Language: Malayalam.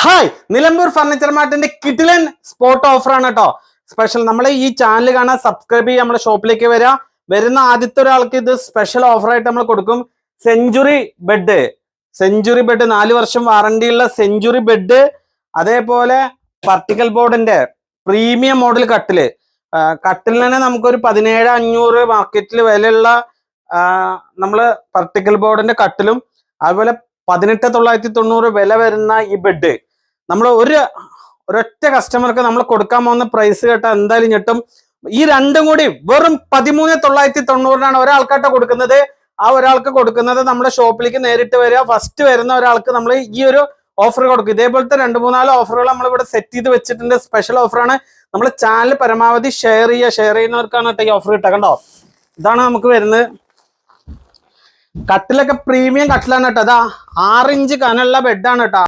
ഹായ്, നിലമ്പൂർ ഫർണിച്ചർ മാർട്ടിന്റെ കിടിലൻ സ്പോട്ട് ഓഫർ ആണ് കേട്ടോ. സ്പെഷ്യൽ നമ്മളെ ഈ ചാനൽ കാണാൻ സബ്സ്ക്രൈബ് ചെയ്യുക, നമ്മുടെ ഷോപ്പിലേക്ക് വരുന്ന ആദ്യത്തെ ഒരാൾക്ക് ഇത് സ്പെഷ്യൽ ഓഫർ ആയിട്ട് നമ്മൾ കൊടുക്കും. സെഞ്ചുറി ബെഡ് 4 വർഷം വാറണ്ടി ഉള്ള സെഞ്ചുറി ബെഡ്, അതേപോലെ പാർട്ടിക്കൽ ബോർഡിന്റെ പ്രീമിയം മോഡൽ കട്ടിലിന് തന്നെ നമുക്കൊരു 17,500 മാർക്കറ്റിൽ വിലയുള്ള നമ്മള് പാർട്ടിക്കൽ ബോർഡിന്റെ കട്ടിലും, അതുപോലെ 18,990 വില വരുന്ന ഈ ബെഡ് നമ്മൾ ഒരൊറ്റ കസ്റ്റമർക്ക് നമ്മൾ കൊടുക്കാൻ പോകുന്ന പ്രൈസ് കേട്ടാൽ എന്തായാലും ഞെട്ടും. ഈ രണ്ടും കൂടി വെറും 13,990 ഒരാൾക്കായിട്ട് കൊടുക്കുന്നത്. ആ ഒരാൾക്ക് കൊടുക്കുന്നത് നമ്മുടെ ഷോപ്പിലേക്ക് നേരിട്ട് വരിക, ഫസ്റ്റ് വരുന്ന ഒരാൾക്ക് നമ്മൾ ഈ ഒരു ഓഫർ കൊടുക്കും. ഇതേപോലത്തെ 2-3-4 ഓഫറുകൾ നമ്മൾ ഇവിടെ സെറ്റ് ചെയ്ത് വെച്ചിട്ടുണ്ട്. സ്പെഷ്യൽ ഓഫറാണ്. നമ്മൾ ചാനൽ പരമാവധി ഷെയർ ചെയ്യുന്നവർക്കാണ് കേട്ടോ ഈ ഓഫർ കിട്ടുക. കണ്ടോ, ഇതാണ് നമുക്ക് വരുന്നത്. കട്ടിലൊക്കെ പ്രീമിയം കട്ടിലാണ് കേട്ടോ. അതാ 6 ഇഞ്ച് കനുള്ള ബെഡാണ് കേട്ടോ.